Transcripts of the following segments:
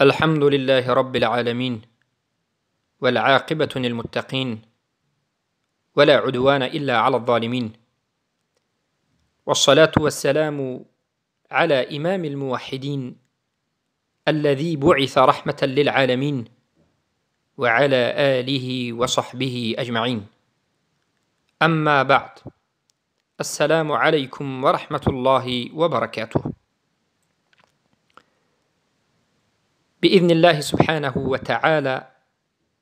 الحمد لله رب العالمين والعاقبة للمتقين ولا عدوان إلا على الظالمين، والصلاة والسلام على إمام الموحدين الذي بعث رحمة للعالمين وعلى آله وصحبه أجمعين. أما بعد، السلام عليكم ورحمة الله وبركاته. بإذن الله سبحانه وتعالى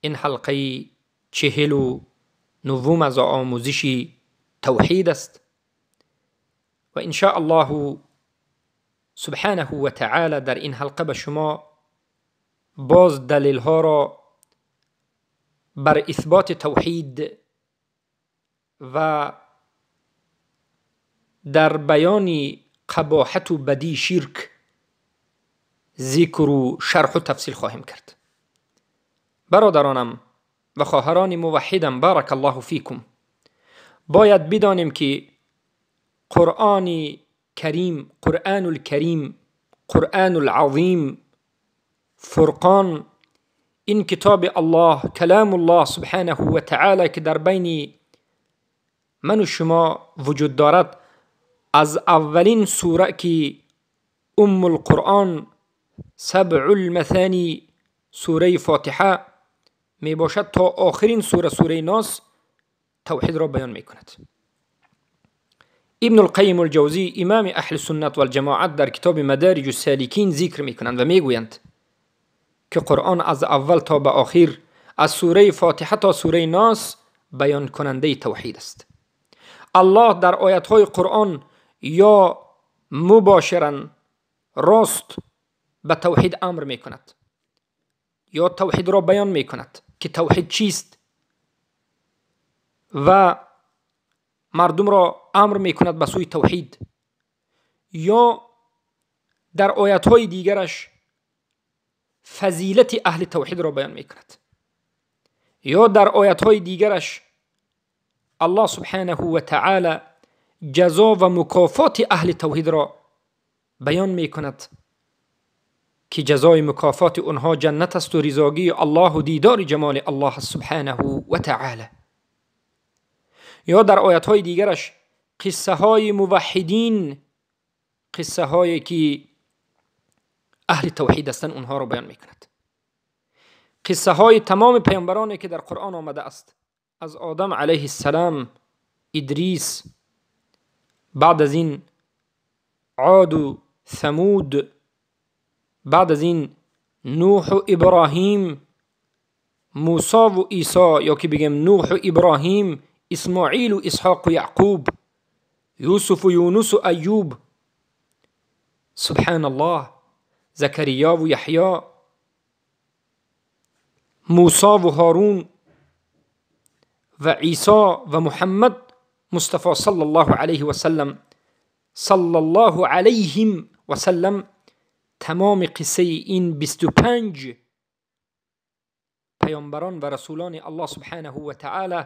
این حلقه 49 از آموزش توحید است و ان شاء الله سبحانه و تعالی در این حلقه به شما باز دلیل ها را بر اثبات توحید و در بیان قباحت و بدی شرک ذکر و شرح و تفصیل خواهیم کرد. برادرانم و خواهران موحدم، بارک الله فیکم، باید بدانیم که قرآن کریم، قرآن الکریم، قرآن العظیم، فرقان، این کتاب الله، کلام الله سبحانه و تعالی که در بین من و شما وجود دارد، از اولین سوره که ام القرآن، سبع المثانی، سوره فاتحه می باشد تا آخرین سوره ناس، توحید را بیان می کند. ابن القیم الجوزی، امام اهل سنت والجماعت، در کتاب مدارج السالکین ذکر می کنند و می گویند که قرآن از اول تا به آخر، از سوره فاتحه تا سوره ناس، بیان کننده توحید است. الله در آیات های قرآن یا مباشرا راست به توحید امر می کند یا توحید را بیان می کند که توحید چیست و مردم را امر می کند به سوی توحید، یا در آیات های دیگرش فضیلت اهل توحید را بیان می کند، یا در آیات های دیگرش الله سبحانه و تعالی جزا و مکافات اهل توحید را بیان می کند که جزای مکافات اونها جنت است و رضاگی الله و دیدار جمال الله سبحانه و تعالی. یا در آیات های دیگرش قصه های موحدین، قصه هایی که اهل توحید هستند، اونها را بیان می کند. قصه های تمام پیامبرانی که در قرآن آمده است، از آدم علیه السلام، ادریس، بعد از این عاد و ثمود، بعد از این نوح و ابراهیم، موسی و عیسی، یا که بگیم نوح و ابراهیم، اسماعیل و اسحاق و یعقوب، یوسف و یونس و ایوب، سبحان الله، زکریا و یحیی، موسی و هارون و عیسی و محمد مصطفی صلی الله علیه و سلم، صلی الله علیهم و سلم. تمام قصه این 25 پیامبران و رسولان الله سبحانه و تعالی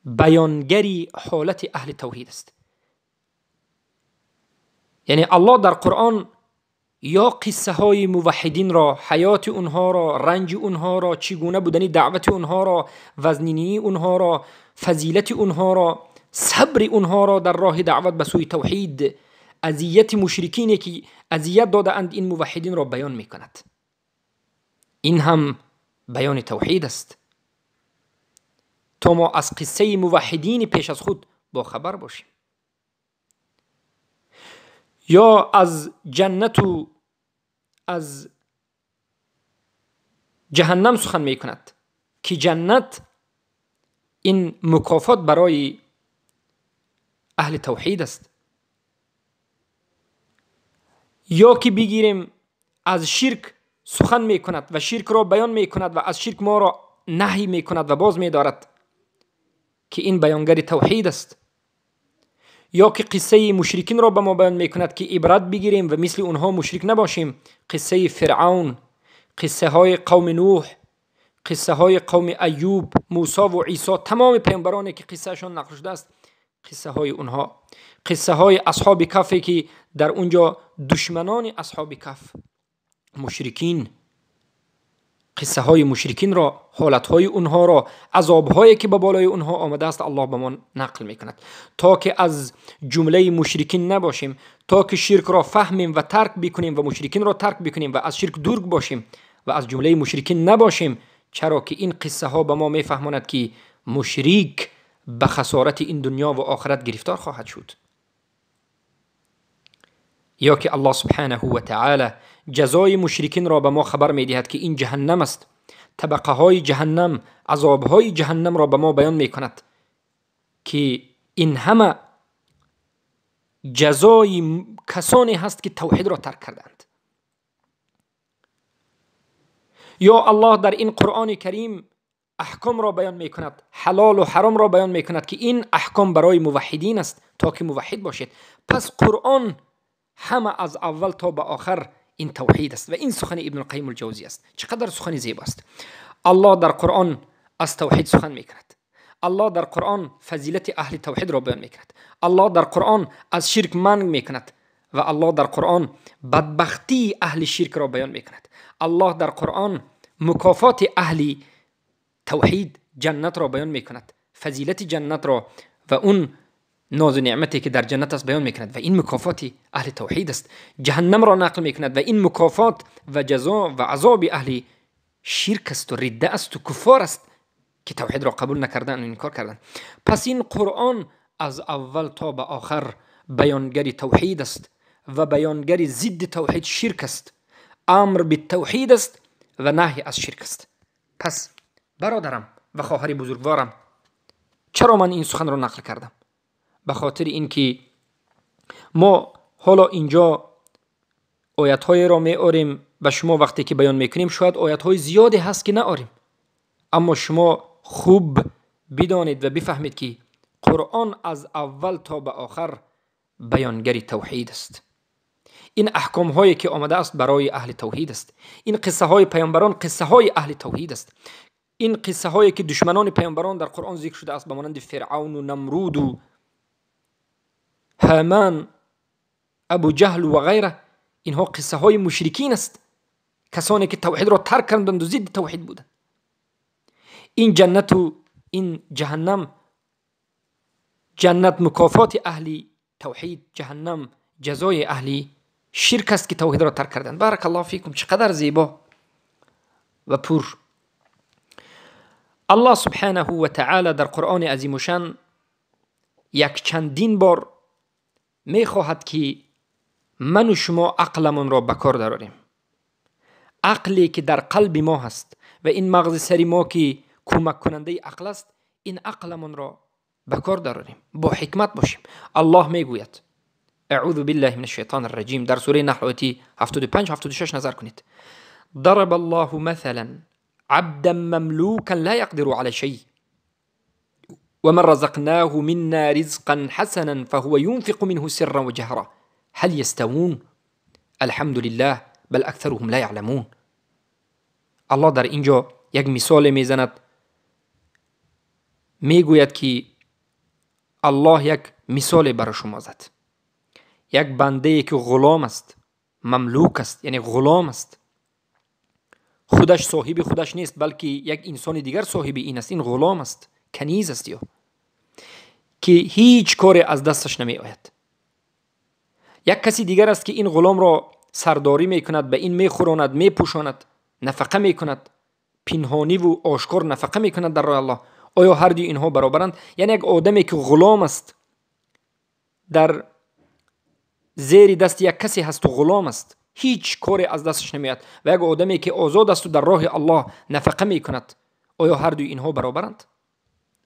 بیانگری حالت اهل توحید است. یعنی الله در قرآن یا قصه های موحدین را، حیات اونها را، رنج اونها را، چگونه بودنی دعوت اونها را، وزنینی اونها را، فضیلت اونها را، صبر اونها را در راه دعوت به سوی توحید، اذیت مشرکینی که اذیت داده اند این موحدین را بیان می کند. این هم بیان توحید است تا ما از قصه موحدین پیش از خود با خبر باشیم. یا از جنت و از جهنم سخن می کند که جنت این مکافات برای اهل توحید است. یا که بگیریم از شرک سخن می کند و شرک را بیان می کند و از شرک ما را نهی می کند و باز می دارد که این بیانگر توحید است. یا که قصه مشرکین را به ما بیان می کند که عبرت بگیریم و مثل اونها مشرک نباشیم. قصه فرعون، قصه های قوم نوح، قصه های قوم ایوب، موسی و عیسی، تمام پیامبرانی که قصه شان نقل شده است، قصه های اونها، قصه های اصحاب کهف که در اونجا دشمنان اصحاب کهف مشرکین، قصه های مشرکین را، حالت های اونها را، عذاب هایی که به بالای اونها آمده است الله به ما نقل میکند تا که از جمله مشرکین نباشیم، تا که شرک را فهمیم و ترک بکنیم و مشرکین را ترک بکنیم و از شرک دور باشیم و از جمله مشرکین نباشیم. چرا که این قصه ها به ما میفهماند که مشرک به خسارت این دنیا و آخرت گرفتار خواهد شد. یا که الله سبحانه و تعالی جزای مشرکین را به ما خبر میدهد که این جهنم است، طبقه های جهنم، عذاب های جهنم را به ما بیان میکند که این همه جزای کسانی هست که توحید را ترک کردند. یا الله در این قرآن کریم احکام را بیان میکند، حلال و حرام را بیان میکند که این احکام برای موحدین است تا که موحد باشید. پس قرآن همه از اول تا به آخر این توحید است و این سخن ابن القیم الجوزی است. چقدر سخن زیبا است. الله در قرآن از توحید سخن میکند. الله در قرآن فضیلت اهل توحید را بیان میکند. الله در قرآن از شرک منع میکند و الله در قرآن بدبختی اهل شرک را بیان میکند. الله در قرآن مکافات اهل توحید جنت را بیان میکند، فضیلت جنت را و اون ناز و نعمتی که در جنت است بیان میکند و این مکافات اهل توحید است. جهنم را نقل میکند و این مکافات و جزا و عذاب اهل شرک است و ردت است و کفار است که توحید را قبول نکردن و انکار کردن. پس این قرآن از اول تا به آخر بیانگر توحید است و بیانگر ضد توحید شرک است. امر به توحید است و نهی از شرک است. پس برادرم و خواهر بزرگوارم، چرا من این سخن را نقل کردم؟ به خاطر اینکه ما حالا اینجا آیت‌های را می‌آریم و شما وقتی که بیان می‌کنیم شاید آیت‌های زیادی هست که نآریم، اما شما خوب بدانید و بفهمید که قرآن از اول تا به آخر بیانگر توحید است. این احکام هایی که آمده است برای اهل توحید است. این قصه های پیامبران قصه های اهل توحید است. این قصه هایی که دشمنان پیامبران در قرآن ذکر شده است، به مانند فرعون و نمرود و هامان، ابو جهل و غیره، اینها قصه های مشرکین است، کسانی که توحید را ترک کردند و ضد توحید بودند. این جنت و این جهنم، جنت مکافات اهل توحید، جهنم جزای اهل شرک است که توحید را ترک کردند. بارک الله فیکم. چقدر زیبا و پور. الله سبحانه و تعالی در قرآن عظیم و شان یک چندین بار می خواهد که من و شما عقلمون را بکار داریم. عقلی که در قلب ما هست و این مغز سری ما که کمک کننده عقل است، این عقلمون را بکار داریم، با حکمت باشیم. الله می گوید اعوذ بالله من الشیطان الرجیم در سوره نحل آیه 75 76 نظر کنید. ضرب الله مثلا عبدا مملوكا لا يقدر على شيء ومن رزقناه منا رزقا حسنا فهو ينفق منه سرا وجهرا هل يستوون الحمد لله بل اكثرهم لا يعلمون. الله در اینجا یک مثال میزند، میگوید که الله یک مثال برای شما زد. یک بنده که غلام است، مملوک است، یعنی غلام است، خودش صاحب خودش نیست بلکه یک انسان دیگر صاحب این است. این غلام است، کنیز است، یا که هیچ کاری از دستش نمی آید. یک کسی دیگر است که این غلام را سرداری می کند، به این می خوراند، می پوشاند، نفقه می کند، پنهانی و آشکار نفقه می کند در راه الله. آیا هر دو اینها برابرند؟ یعنی یک آدمی که غلام است، در زیر دست یک کسی هست و غلام است، هیچ کاری از دستش نمیاد، و یک آدمی که آزاد است و در راه الله نفقه می کند، آیا هر دو اینها برابرند؟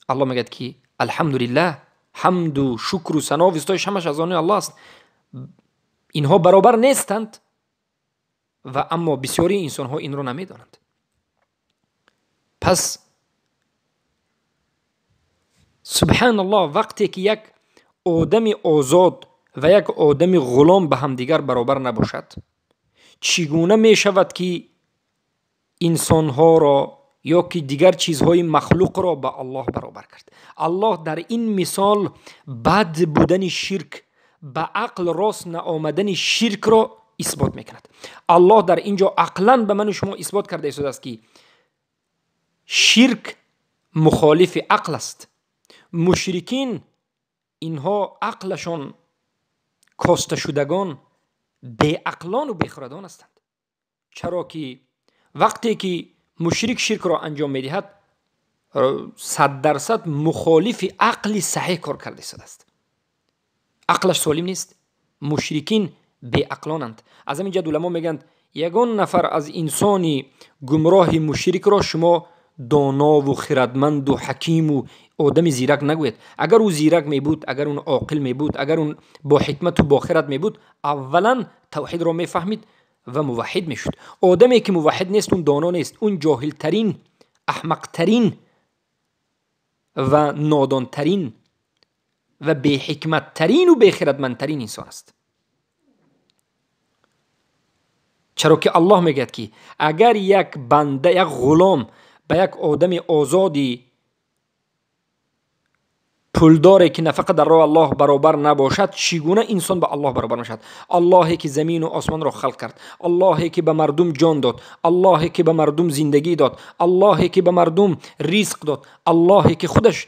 الله میگه که الحمدلله، حمد و شکر و ثنا و ستایش همش از آن الله است. اینها برابر نیستند و اما بسیاری انسان ها این رو نمیدانند. پس سبحان الله، وقتی که یک آدم آزاد و یک آدم غلام به هم دیگر برابر نباشد، چگونه می شود که انسان ها را یا که دیگر چیزهای مخلوق را به الله برابر کرد؟ الله در این مثال بد بودن شرک، به عقل راست نآمدن شرک را اثبات میکند. الله در اینجا عقلا به من و شما اثبات کرده ایستاده است که شرک مخالف عقل است. مشرکین اینها عقلشان کاسته شدگان، بی عقلان و بی خردان هستند. چرا که وقتی که مشرک شرک را انجام میدهد 100% مخالف عقل صحیح کار کرده است. عقلش سالم نیست. مشرکین بی عقلانند. از همین جد علما میگند یگان نفر از انسانی گمراه مشرک را شما دانا و خردمند و حکیم و آدم زیرک نگوید. اگر او زیرک می بود، اگر اون عاقل می بود، اگر اون با حکمت و با خرد می بود، اولا توحید را می فهمید و موحد می شد. آدمی که موحد نیست اون دانا نیست، اون جاهل ترین، احمق ترین و نادان ترین و بی حکمت ترین و بی خردمند ترین انسان است. چرا که الله میگه که اگر یک بنده، یک غلام به یک آدم آزادی پولداری که نفقه در راه الله برابر نباشد، چگونه انسان به الله برابر میشد؟ اللهی که زمین و آسمان را خلق کرد، اللهی که به مردم جان داد، اللهی که به مردم زندگی داد، اللهی که به مردم رزق داد، اللهی که خودش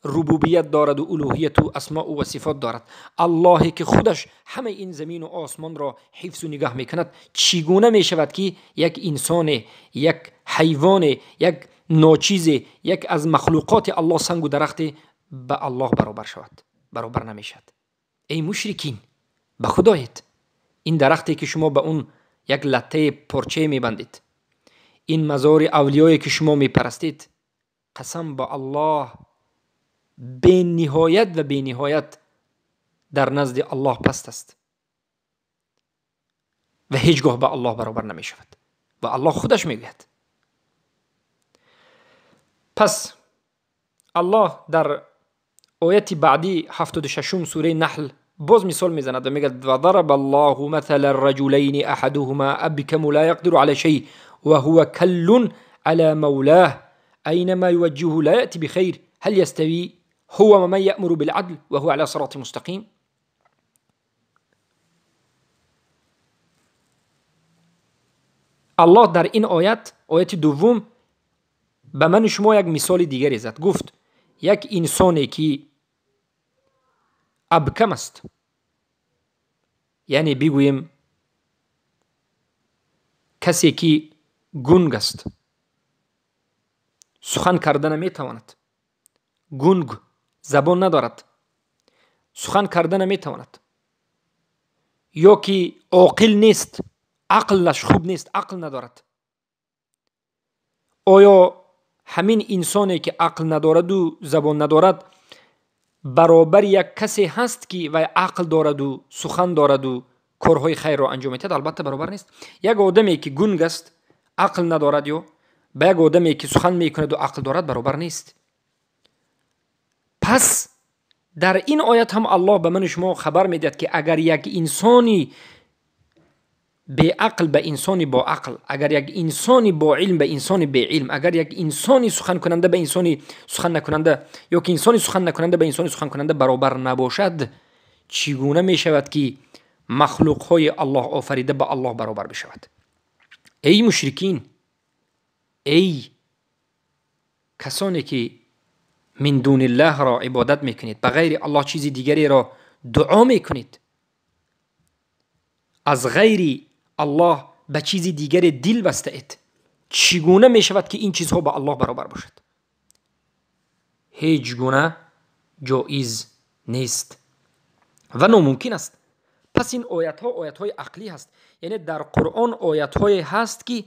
ربوبیت دارد و الوهیت و اسماء و صفات دارد، اللهی که خودش همه این زمین و آسمان را حفظ و نگاه میکند، چگونه میشود که یک انسان، یک حیوان، یک ناچیز، یک از مخلوقات الله سنگ و درخت به الله برابر شود؟ برابر نمیشد. ای مشرکین، به خدایت این درختی که شما به اون یک لطه پرچه میبندید، این مزار اولیایی که شما میپرستید، قسم با الله بی نهایت و بی نهایت در نزد الله پست است و هیچگاه به الله برابر نمی شود و الله خودش میگوید. پس الله در آیت بعدی 76 سوره نحل باز مثال میزند و میگه و ضرب الله مثل الرجلين احدهما ابكم لا يقدر على شيء وهو كل على مولاه اينما يوجهه لا يأتي بخير هل يستوي هو ومن يأمر بالعدل وهو على صراط مستقيم. الله در این آیت دوم به من شما یک مثال دیگری زد. گفت یک انسانی که ابکم است، یعنی بگویم کسی که گنگ است، سخن کردن نمیتواند، گنگ، زبان ندارد، سخن کردن نمیتواند، یا که عاقل نیست، عقلش خوب نیست، عقل ندارد. آیا همین انسانی که عقل ندارد و زبان ندارد برابر یک کسی هست که و عقل دارد و سخن دارد و کارهای خیر را انجام میدهد؟ البته برابر نیست. یک آدمی که گنگ است، عقل ندارد، یا با یک آدمی که سخن میکند و عقل دارد برابر نیست. پس در این آیت هم الله به من شما خبر میدهد که اگر یک انسانی به عقل به انسانی با عقل، اگر یک انسانی با علم به انسانی به علم، اگر یک انسانی سخن کننده به انسانی سخن نکننده، یا که انسانی سخن نکننده به انسانی سخن کننده برابر نباشد، چگونه می شود که مخلوق های الله آفریده به الله برابر بشود؟ ای مشرکین، ای کسانی که من دون الله را عبادت میکنید، بغیر الله چیز دیگری را دعا میکنید، از غیر الله به چیز دیگر دل بسته اید، چگونه می شود که این چیزها با الله برابر باشد؟ هیچ گونه جایز نیست و ناممکن است. پس این آیت های عقلی هست. یعنی در قرآن آیت های هست که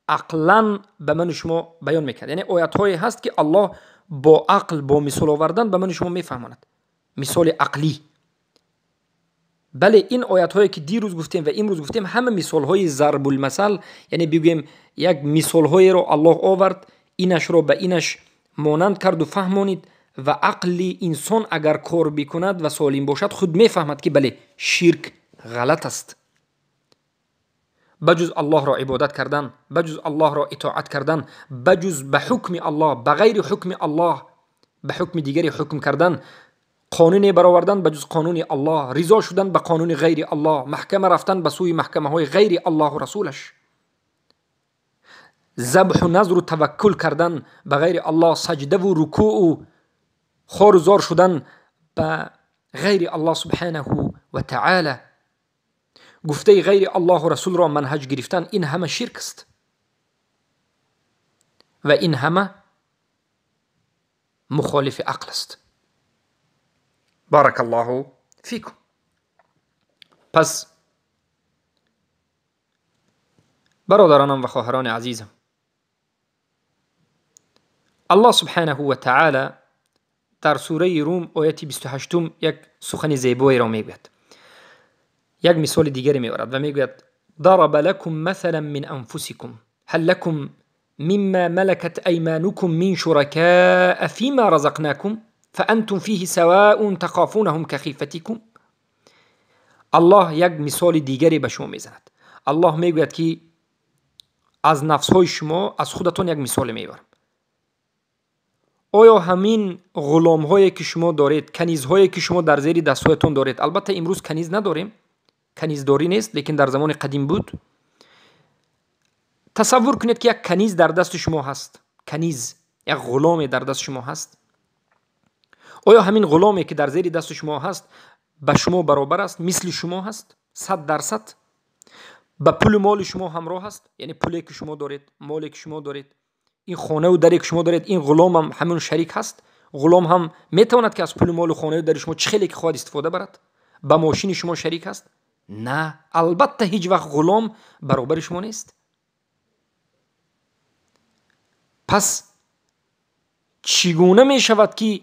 عقلا به من شما بیان میکرد. یعنی آیت های هست که الله با عقل، با مثال آوردن به من شما میفهماند، مثال عقلی. بله، این آیات هایی که دیروز گفتیم و امروز گفتیم همه مثال های ضرب المثل، یعنی بگویم یک مثال های رو الله آورد، اینش رو به اینش مانند کرد و فهمانید و عقل انسان اگر کار بکند و سالم باشد خود میفهمد که بله شرک غلط است. بجز الله را عبادت کردن، بجز الله را اطاعت کردن، بجز به حکم الله، بغیر حکم الله به حکم دیگری حکم کردن، قانون برآوردن به جز قانون الله، رضا شدن به قانون غیر الله، محکمه رفتن به سوی محکمه های غیر الله و رسولش، ذبح و نذر و توکل کردن به غیر الله، سجده و رکوع و خوار و زار شدن به غیر الله سبحانه و تعالی، گفته غیر الله و رسول را منهج گرفتن، این همه شرک است و این همه مخالف عقل است. بارک الله فیکم. پس برادرانم و خواهران عزیزم، الله سبحانه و تعالی در سوره روم آیت 28 یک سخن زیبایی را میگوید، یک مثال دیگری میآورد و میگوید ضرب لكم مثلا من انفسكم هل لكم مما ملكت ايمانكم من شركاء فيما رزقناكم فانتم فيه سواء تخافونهم كخيفتكم. الله یک مثال دیگری به شما میزند. الله میگوید که از نفسهای شما، از خودتون یک مثال میبرم. آیا همین غلام هایی که شما دارید، کنیز هایی که شما در زیر دستهایتون دارید، البته امروز کنیز نداریم، کنیز داری نیست، لیکن در زمان قدیم بود. تصور کنید که یک کنیز در دست شما هست، کنیز، یک غلام در دست شما هست. آیا همین غلامی که در زیر دست شما هست به شما برابر است، مثل شما هست 100%؟ به پول مال شما همراه هست؟ یعنی پولی که شما دارید، مالی که شما دارید، این خانه و دری که شما دارید، این غلام هم همون شریک هست؟ غلام هم میتواند که از پول مال و خانه و در شما چه خیلی که خواهد استفاده برد؟ به ماشین شما شریک هست؟ نه، البته هیچ وقت غلام برابر شما نیست. پس چگونه می شود که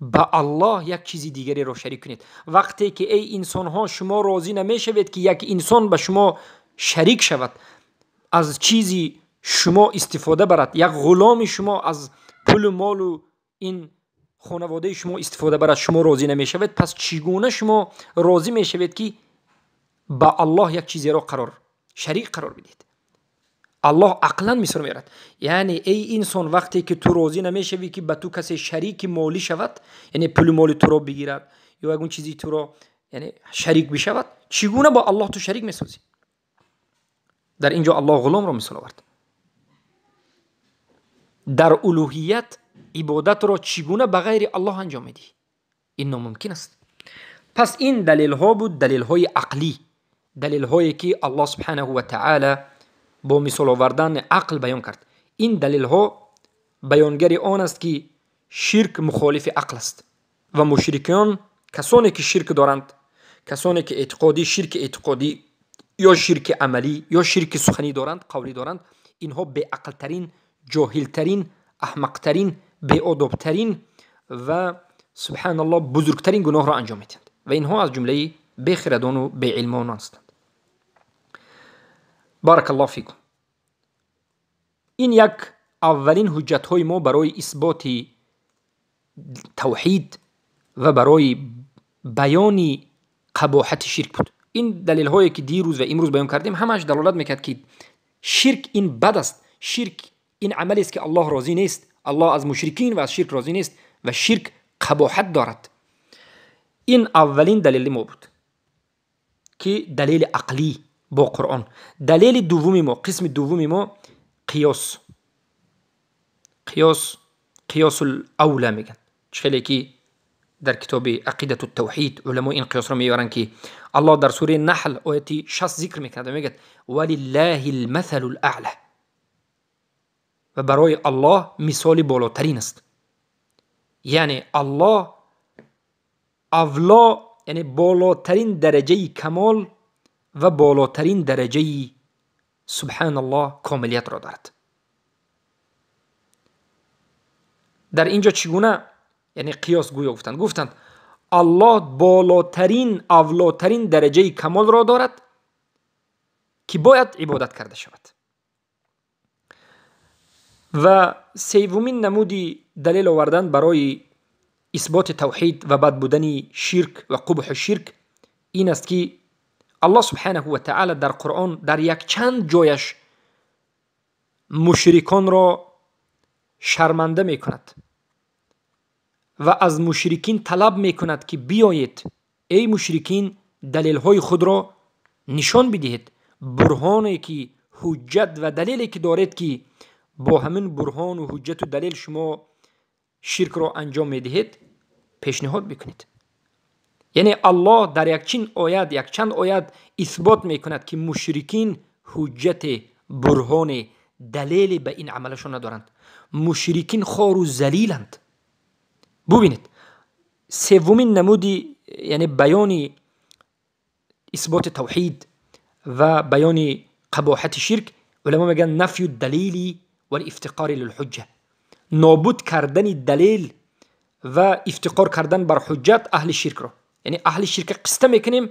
به الله یک چیزی دیگری را شریک کنید؟ وقتی که ای انسان ها شما راضی نمی شوید که یک انسان به شما شریک شود، از چیزی شما استفاده برد، یک غلام شما از پول مال و این خانواده شما استفاده برد، شما راضی نمی شوید، پس چگونه شما راضی می شوید که با الله یک چیزی را شریک قرار بدید؟ الله عقلا مثال میارد، یعنی ای انسان وقتی که تو راضی نمیشوی که به تو کسی شریک مالی شود، یعنی پول مال تو را بگیرد یا اون چیزی تو را یعنی شریک بشود، چگونه با الله تو شریک میسازی؟ در اینجا الله غلام را مثال آورد. در الوهیت عبادت را چگونه به غیر الله انجام میدی؟ این ناممکن است. پس این دلیل ها بود، دلیل های عقلی، دلیل هایی که الله سبحانه و تعالی با مثال آوردن عقل بیان کرد. این دلیل ها بیانگر آن است که شرک مخالف عقل است و مشرکان، کسانی که شرک دارند، کسانی که شرک اعتقادی یا شرک عملی یا شرک سخنی دارند، قولی دارند، اینها بی عقل ترین، جاهل ترین، احمق ترین، بی آداب ترین و سبحان الله بزرگترین گناه را انجام میدهند و اینها از جمله بی خردان و بی علمان هستند. بارک الله فیکم. این یک اولین حجت های ما برای اثبات توحید و برای بیان قباحت شرک بود. این دلیل هایی که دیروز و امروز بیان کردیم همش دلالت میکرد که شرک این بد است، شرک این عملی است که الله راضی نیست، الله از مشرکین و از شرک راضی نیست و شرک قباحت دارد. این اولین دلیل ما بود که دلیل عقلی با قرآن. دلیل دومی ما، قسم دومی ما، قیاس الاولا میگن. خیلی که در کتاب عقیدة التوحید علما این قیاس را میارن که الله در سوره نحل آیه 60 ذکر میکنه، میگه ولله المثل الاعلى، و برای الله مثال بالاترین است. یعنی الله اولا، یعنی بالاترین درجه کمال و بالاترین درجه سبحان الله کاملیت را دارد. در اینجا چگونه یعنی قیاس گویا گفتند الله بالاترین اولاترین درجه کمال را دارد که باید عبادت کرده شود. و سومین نمودی دلیل آوردن برای اثبات توحید و بد بودن شرک و قبح شرک این است که الله سبحانه و تعالی در قرآن در یک چند جایش مشرکان را شرمنده می کند و از مشرکین طلب میکند که بیایید ای مشرکین دلیل های خود را نشان بدهید، برهانی که حجت و دلیلی که دارید که با همین برهان و حجت و دلیل شما شرک را انجام میدهید پیشنهاد بکنید. یعنی الله در یک چند آیت اثبات میکند که مشرکین حجت، برهان، دلیل به این عملشون ندارند. مشرکین خوار و ذلیلند. ببینید سومین نمودی یعنی بیان اثبات توحید و بیان قباحت شرک، علما میگن نفی الدلیل و الافتقار للحجه، نابود کردن دلیل و افتقار کردن بر حجت اهل شرک را. یعنی اهل شرک قسطه میکنیم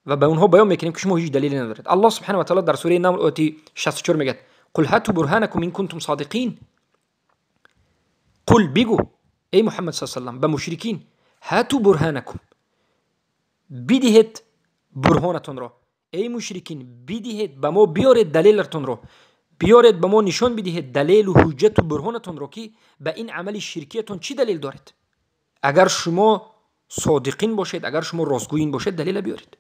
و به اونها بیان میکنیم که شما هیچ دلیلی ندارید. الله سبحانه و تعالی در سوره نمل آیه 64 میگه قل هاتوا برهانکم ان کنتم صادقین. قل بگو ای محمد صلی الله علیه و سلم به مشرکین هاتوا برهانکم، بدهید برهانتون را. ای مشرکین بدهید به ما، بیارید دلیلتون را، بیارید به ما نشان بدهید دلیل و حجت و برهانتون را که به این عمل شرکیتون چی دلیل دارید. اگر شما صادقین باشید، اگر شما راستگویین باشید دلیل بیارید.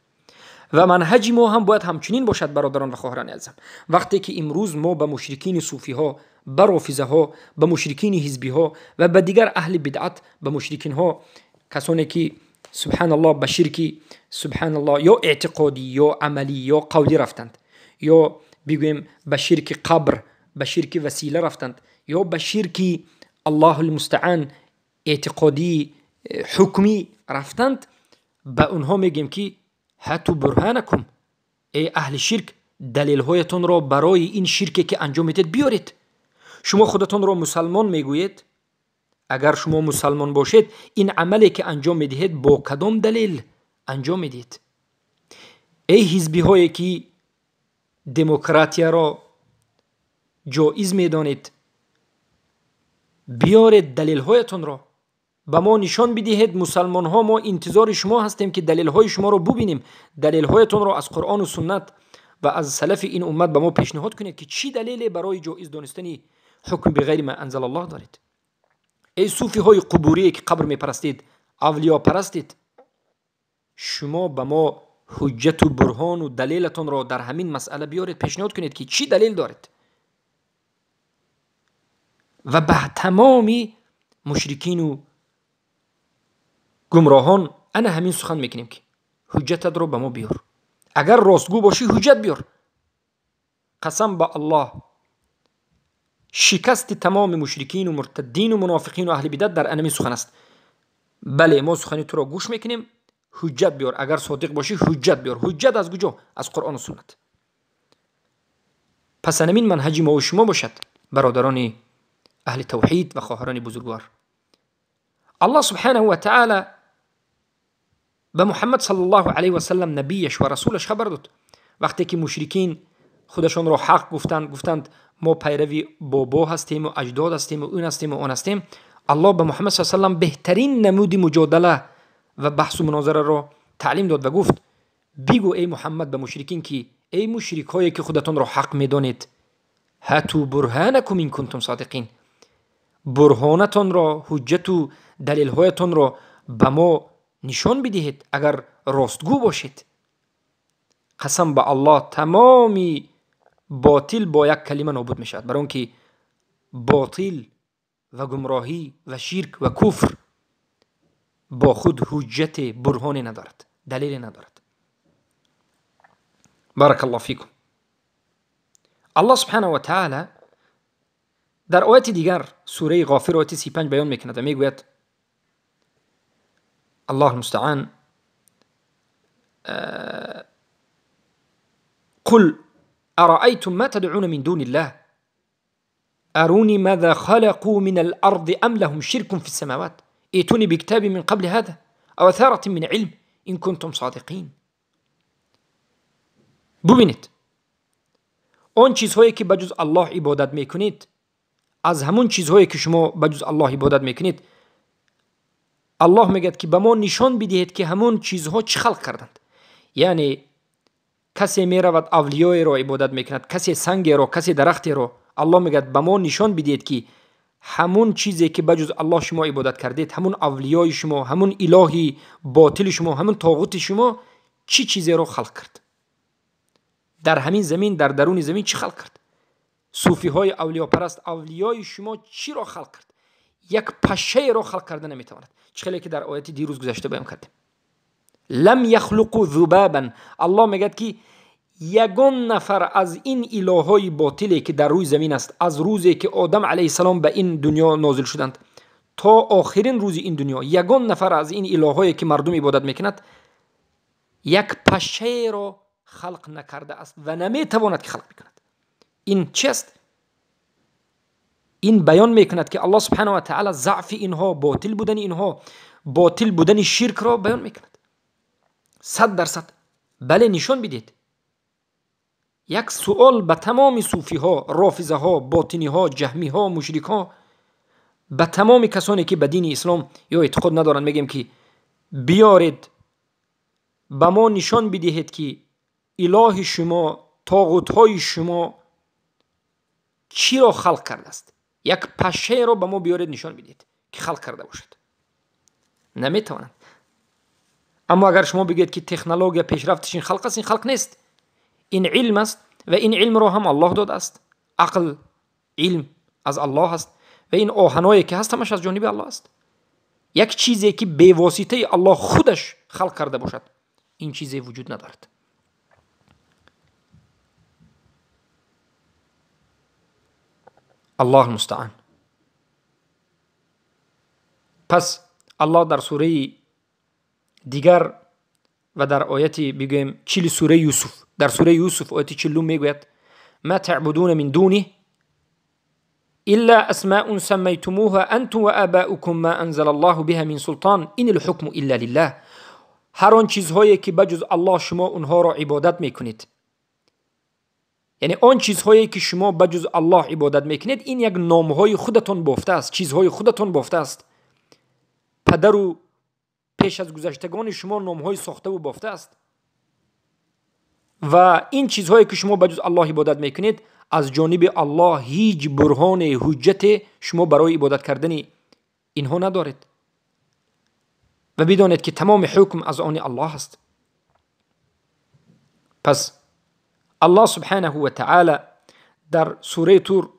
و منهج ما هم باید همچنین باشد برادران و خواهران عزیزم. وقتی که امروز ما به مشرکین صوفی ها، به رافضه ها، به مشرکین حزبی ها و به دیگر اهل بدعت، به مشرکین ها، کسانی که سبحان الله به شرکی سبحان الله یا اعتقادی یا عملی یا قولی رفتند، یا بگویم به شرک قبر، به شرک وسیله رفتند، یا به شرک الله المستعان اعتقادی حکمی رفتند، به اونها میگیم که هاتوا برهانکم، ای اهل شرک دلیل هایتون را برای این شرکی که انجام میدید بیارید. شما خودتون را مسلمان میگویید، اگر شما مسلمان باشید این عملی که انجام میدهید با کدام دلیل انجام میدید؟ ای حزبی هایی که دموکراتیا را جایز میدانید، بیارید دلیل هایتون را به ما نشان بدهید. مسلمان ها ما انتظار شما هستیم که دلیل های شما را ببینیم، دلیل هایتون را از قرآن و سنت و از سلف این امت به ما پیشنهاد کنید که چی دلیلی برای جایز دانستنی حکم بغیر ما انزل الله دارید. ای صوفی های قبوری که قبر میپرستید، اولیا پرستید، شما به ما حجت و برهان و دلیلتون را در همین مسئله بیارید، پیشنهاد کنید که چی دلیل دارید. و به تمامی مشرکین و گمراهان انا همین سخن میکنیم که حجتت رو به ما بیار. اگر راستگو باشی حجت بیار. قسم با الله شکست تمام مشرکین و مرتدین و منافقین و اهل بدعت در انمی سخن است. بله ما سخنی تو را گوش میکنیم، حجت بیار. اگر صادق باشی حجت بیار. حجت از کجا؟ از قرآن و سنت. پس همین منهج ما و شما باشد برادران اهل توحید و خواهران بزرگوار. الله سبحانه و تعالی به محمد صلی الله علیه و سلم نبیش و رسولش خبر داد. وقتی که مشرکین خودشون را حق گفتند ما پیروی بابا هستیم و اجداد هستیم و اون هستیم و اون هستیم، الله به محمد صلی الله علیه و سلم بهترین نمود مجادله و بحث و مناظره را تعلیم داد و گفت بگو ای محمد به مشرکین که ای مشرک هایی که خودتون را حق میدانید، هاتوا برهانکم ان کنتم صادقین، برهانتون را، حجت و دلیل هایتون را به ما نشان بدهید اگر راستگو باشید. قسم به الله تمامی باطل با یک کلمه نابود میشد، برای اون که باطل و گمراهی و شرک و کفر با خود حجت برهانی ندارد، دلیل ندارد. بارک الله فیکم. الله سبحانه و تعالی در آیت دیگر سوره غافر آیت 35 بیان میکند و میگوید الله المستعان قل أرأيتم ما تدعون من دون الله أروني ماذا خلقوا من الأرض أم لهم شرك في السماوات ائتوني بكتاب من قبل هذا أو أثارة من علم إن كنتم صادقين. ببینید آن چیزهایی که بجز الله عبادت میکنید، از همون چیزهایی که شما بجز الله عبادت میکنید، الله میگه که به ما نشان بدهید که همون چیزها چه خلق کردند. یعنی کسی میرود اولیای را عبادت میکند، کسی سنگ را، کسی درخت را، الله میگه به ما نشان بدهید که همون چیزی که بجز الله شما عبادت کردید، همون اولیای شما، همون الهی باطل شما، همون طاغوت شما، چی چیزی رو خلق کرد؟ در همین زمین، در درون زمین چی خلق کرد؟ صوفی های اولیا پرست، اولیای شما چی رو خلق کرد؟ یک پشه رو خلق کرده نمیتواند. چخیلی که در آیت دیروز گذشته بیان کردیم، لم یخلقوا ذبابا. الله میگه که یگان نفر از این الههای باطلی که در روی زمین است، از روزی که آدم علیه السلام به این دنیا نازل شدند تا آخرین روز این دنیا، یگان نفر از این الهایی که مردم عبادت میکند یک پشه را خلق نکرده است و نمیتواند که خلق بکند. این چیست؟ این بیان میکند که الله سبحانه و تعالی ضعف اینها، باطل بودن اینها، باطل بودن شرک را بیان میکند. 100% بله نشان بدید. یک سوال به تمام صوفی ها، رافضه ها، باطنی ها، جهمی ها، مشرک ها، به تمام کسانی که به دین اسلام یا اعتقاد ندارند میگیم که بیارید به ما نشان بدهید که اله شما، طاغوت های شما چی را خلق کرده است. یک پشه را به ما بیارید نشان بدید که خلق کرده باشد. نمیتوانند. اما اگر شما بگید که تکنولوژی پیشرفتش این خلق است، این خلق نیست، این علم است و این علم را هم الله داده است. عقل، علم از الله است و این آهنایی که هست همش از جانب الله است. یک چیزی که به واسطه الله خودش خلق کرده باشد، این چیزی وجود ندارد. الله المستعان. پس الله در سوره دیگر و در آیت بگویم 40 سوره یوسف، در سوره یوسف آیت 40 میگوید ما تعبدون من دونه الا اسماء سميتموها انتم وآباؤكم ما انزل الله بها من سلطان ان الحكم الا لله. هر آن چیزهایی که بجز الله شما اونها را عبادت میکنید، یعنی آن چیزهایی که شما بجز الله عبادت میکنید، این یک نامهای خودتون بافته است، چیزهای خودتون بافته است. پدر و پیش از گذشتگان شما نامهای ساخته و بافته است و این چیزهایی که شما بجز الله عبادت میکنید از جانب الله هیچ برهان حجت شما برای عبادت کردن اینها ندارید و بدانید که تمام حکم از آن الله است. پس الله سبحانه و تعالی در سوره طور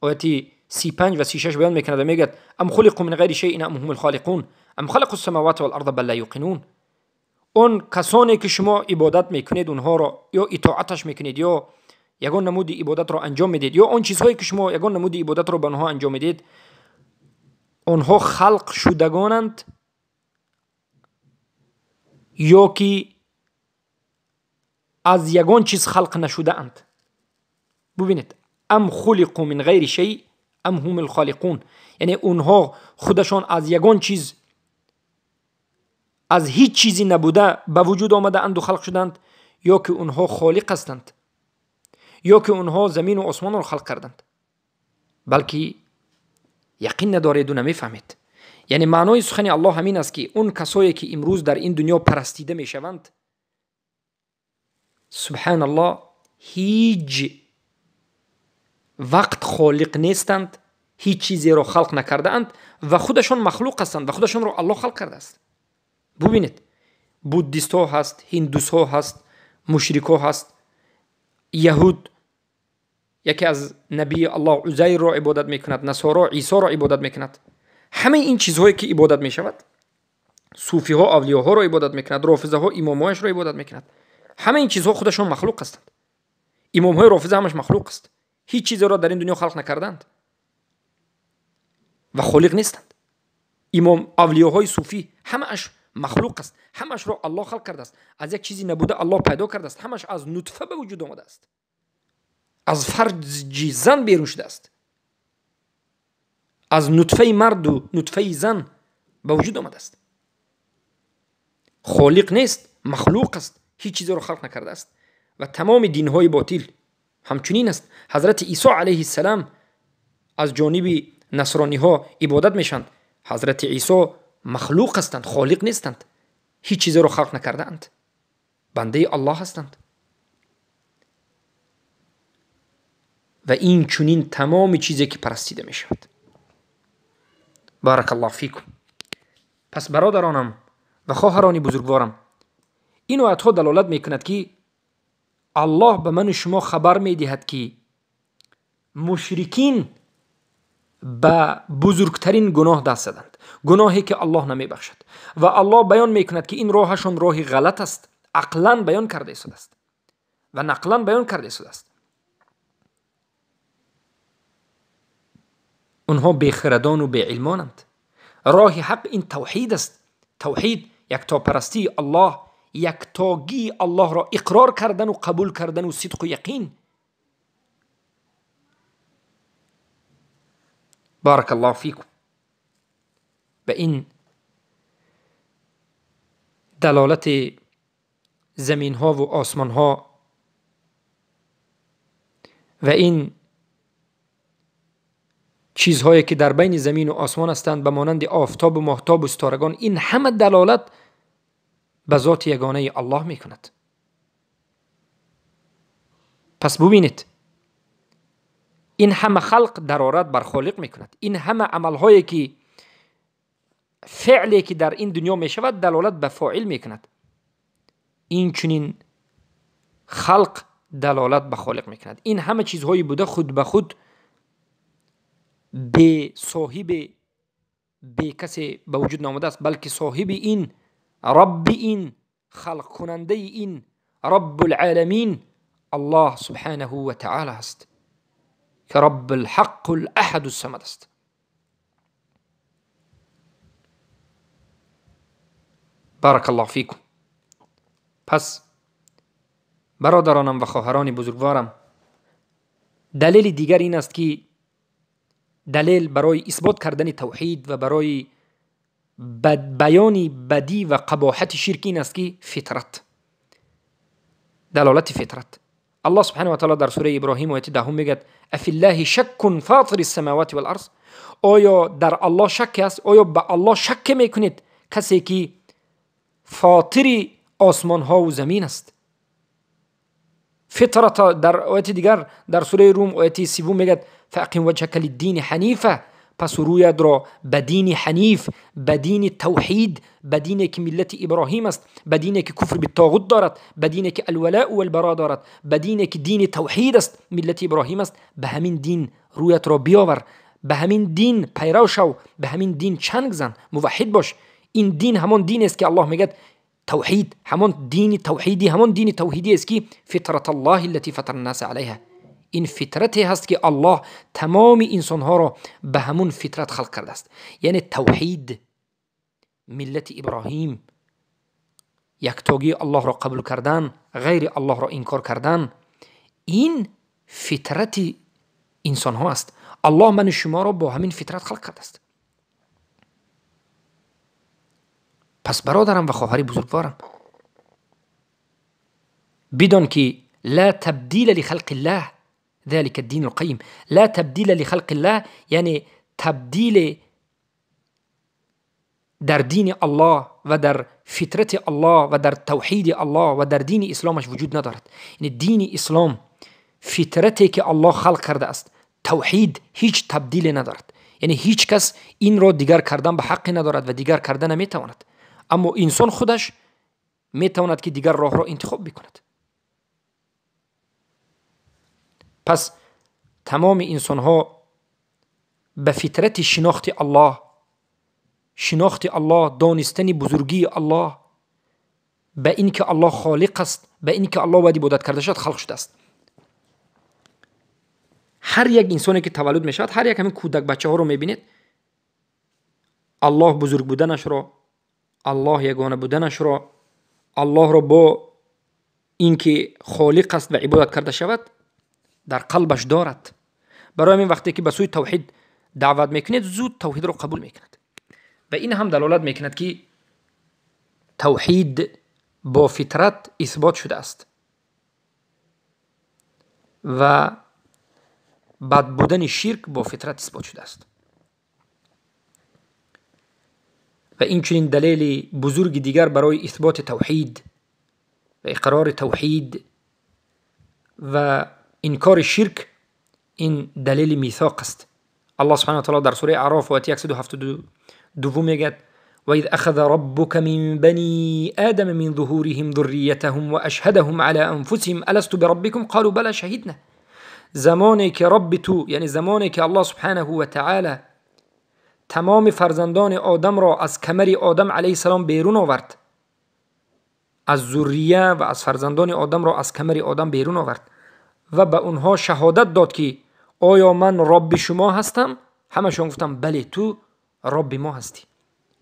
آیت 35 و 36 بیان میکند و میگه ام خلقوا من غیر شیء ام هم الخالقون ام خلقوا السماوات والارض بل لا یوقنون. اون کسانی که شما عبادت میکنید اونها را یا اطاعتش میکنید یا یگان نمود عبادت را انجام میدید، یا آن چیزهایی که شما یگان نمود عبادت را به آنها انجام میدید، آنها خلق شدگانند یا که از یگان چیز خلق نشده اند. ببینید ام خلقوا من غیر شیء ام هم الخالقون، یعنی اونها خودشان از یگان چیز، از هیچ چیزی نبوده به وجود آمده اند و خلق شدند، یا که اونها خالق هستند، یا که اونها زمین و آسمان را خلق کردند. بلکه یقین ندارید و نمیفهمید. یعنی معنای سخن الله همین است که اون کسایی که امروز در این دنیا پرستیده میشوند، سبحان الله، هیچ وقت خالق نیستند، هیچ چیزی را خلق نکرده اند و خودشان مخلوق هستند و خودشان را الله خلق کرده است. ببینید بودیست ها هست، هندوس ها هست، مشرک ها هست، یهود یکی از نبی الله عزیر را عبادت میکند، نصارا عیسی را عبادت میکند. همه این چیزهایی که عبادت میشود، صوفی ها اولیاء ها را عبادت میکند، رافضه ها امامایش را عبادت میکند. همه این چیزها خودشان مخلوق هستند. امام های رافضه همش مخلوق است، هیچ چیزی را در این دنیا خلق نکردند و خالق نیستند. امام اولیاء های صوفی همش مخلوق است، همش را الله خلق کرده است، از یک چیزی نبوده الله پیدا کرده است، همش از نطفه به وجود آمده است، از فرج زن بیرون شده است، از نطفه مرد و نطفه زن به وجود آمده است. خالق نیست، مخلوق است، هیچ چیزی را خلق نکرده است. و تمام دین های باطل همچنین است. حضرت عیسی علیه السلام از جانب نصرانی ها عبادت میشند. حضرت عیسی مخلوق هستند، خالق نیستند، هیچ چیزی را خلق نکرده اند، بنده الله هستند. و این چنین تمام چیزی که پرستیده می شود. بارک الله فیکم. پس برادرانم و خواهران بزرگوارم، این آیت‌ها دلالت میکند که الله به من و شما خبر میدهد که مشرکین به بزرگترین گناه دست زدند، گناهی که الله نمیبخشد، و الله بیان میکند که این راهشان راه غلط است، عقلاً بیان کرده شده است و نقلاً بیان کرده شده است. اونها بیخردان و بیعلمانند. راه حق این توحید است. توحید، یکتاپرستی الله، یکتاگی الله را اقرار کردن و قبول کردن و صدق و یقین. بارک الله فیکم. به این دلالت زمین ها و آسمان ها و این چیزهایی که در بین زمین و آسمان هستند به مانند آفتاب و ماهتاب و ستارگان، این همه دلالت به ذات یگانه الله می کند. پس ببینید، این همه خلق درارت بر خالق می کند. این همه عملهایی که فعلی که در این دنیا می شود دلالت به فاعل می کند. این چنین خلق دلالت به خالق می کند. این همه چیزهایی بوده خود به خود به صاحب، به کسی به وجود نامده است، بلکه صاحب این، رب این، خلق کننده این، رب العالمین الله سبحانه و تعالی است که رب الحق الاحد الصمد است. بارک الله فیکم. پس برادرانم و خواهران بزرگوارم، دلیل دیگر این است که دلیل برای اثبات کردن توحید و برای بیان بدی و قباحت شرک این است که فطرت، دلالت فطرت. الله سبحانه و تعالی در سوره ابراهیم آیه 10 میگه افی الله شک فاطر السماوات والارض. آیا در الله شک است؟ آیا به الله شک میکنید، کسی که فاطر آسمان ها و زمین است؟ فطرت در آیه دیگر در سوره روم آیه 3 میگه فاقم وجهک للدین حنیفه. پس رویت را به دین حنیف، به دین توحید، به دینی که ملت ابراهیم است، به دینی که کفر بالطاغوت دارد، به دینی که الولاء و البراء دارد، به دینی که دین توحید است، ملت ابراهیم است. به همین دین رویت را بیاور، به همین دین پیرو شو، به همین دین چنگ زن، موحد باش. این دین همان دین است که الله میگه توحید، همان دین توحیدی، همان دین توحیدی است که فطرت الله التي فطر الناس عليها. این فطرتی هست که الله تمام انسان ها را به همون فطرت خلق کرده است. یعنی توحید، ملت ابراهیم، یکتاگی الله را قبول کردن، غیر الله را انکار کردن، این فطرت انسان ها است. الله من شما را با همین فطرت خلق کرده است. پس برادرم و خواهر بزرگوارم، بدان که لا تبدیل لخلق الله ذلك الدين القيم. لا تبدیل لخلق الله یعنی تبدیل در دین الله و در فطرت الله و در توحید الله و در دین اسلامش وجود ندارد. یعنی دین اسلام فطرتی که الله خلق کرده است، توحید هیچ تبدیل ندارد. یعنی هیچ کس این را دیگر کردن به حق ندارد و دیگر کردن نمیتواند، اما انسان خودش میتواند که دیگر راه را انتخاب بکند. پس تمام انسان ها به فطرت شناخت الله، دانستن بزرگی الله، به این که الله خالق است، به این که الله باید عبادت کرده شد خلق شده است. هر یک انسانی که تولد می شود، هر یک همین کودک بچه ها رو می بینید، الله بزرگ بودنش را، الله یگانه بودنش را، الله را با این که خالق است و عبادت کرده شود در قلبش دارد. برای این وقتی که به سوی توحید دعوت میکنید، زود توحید رو قبول میکند. و این هم دلالت میکند که توحید با فطرت اثبات شده است و بد بودن شرک با فطرت اثبات شده است. و این چنین دلیل بزرگ دیگر برای اثبات توحید و اقرار توحید و انکار شرک، این دلیل میثاق است. الله سبحانه وتعالى در سوره اعراف و 172 میگه و اذ اخذ ربك من بني آدم من ظهورهم ذريتهم واشهدهم على انفسهم الست بربكم قالوا بلى شهدنا. زمانی که رب تو، یعنی زمانی که الله سبحانه و تعالی تمام فرزندان آدم را از کمر آدم علیه السلام بیرون آورد، از ذریه و از فرزندان آدم را از کمر آدم بیرون آورد و به اونها شهادت داد که آیا من رب شما هستم؟ همشون گفتم بله تو رب ما هستی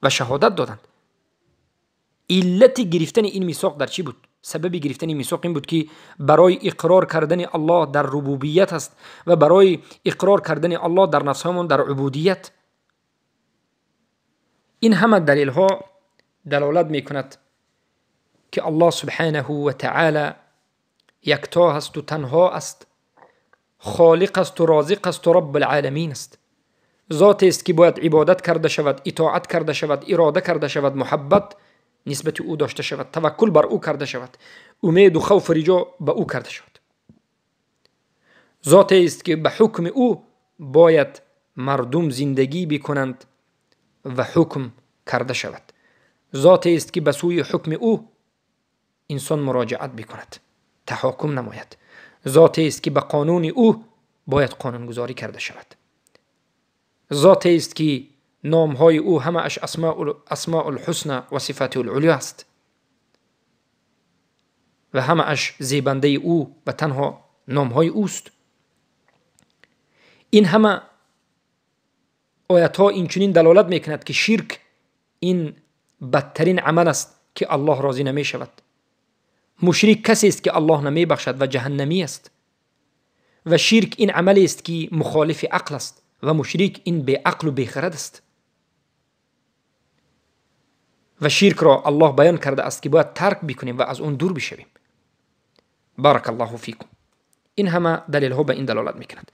و شهادت دادند. علت گرفتن این میثاق در چی بود؟ سبب گرفتن این میثاق این بود که برای اقرار کردن الله در ربوبیت است و برای اقرار کردن الله در نفسمون در عبودیت. این همه دلیل ها دلالت می کند که الله سبحانه و تعالی یکتا است و تنها است، خالق است و رازق است و رب العالمین است. ذاتی است که باید عبادت کرده شود، اطاعت کرده شود، اراده کرده شود، محبت نسبت او داشته شود، توکل بر او کرده شود، امید و خوف و رجا به او کرده شود. ذاتی است که به حکم او باید مردم زندگی بکنند و حکم کرده شود. ذاتی است که به سوی حکم او انسان مراجعت بکند، تحاکم نماید. ذاتی است که به قانون او باید قانونگذاری کرده شود. ذاتی است که نامهای او همه اش اسماء الحسنى و صفات العلیا است و همه اش زیبنده او به تنها نامهای اوست. این همه آیت ها این چنین دلالت میکند که شرک این بدترین عمل است که الله راضی نمی شود. مشرک کسی است که الله نمی بخشد و جهنمی است و شرک این عملی است که مخالف عقل است و مشرک این بی عقل و بی خرد است و شرک را الله بیان کرده است که باید ترک بکنیم و از اون دور بشویم. بارک الله فیکم. این همه دلیل ها به این دلالت میکند.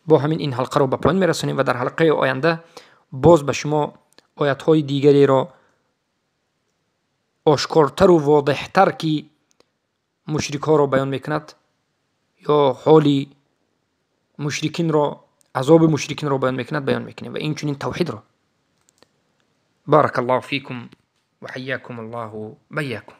با همین این حلقه را به پایان میرسونیم و در حلقه آینده باز به شما آیت های دیگری را آشکارتر و واضحتر که مشرک ها را بیان میکند یا حالی مشرکین را، عذاب مشرکین را بیان میکنیم و این چنین توحید را. بارک الله فیکم و حیاکم الله و بیاکم.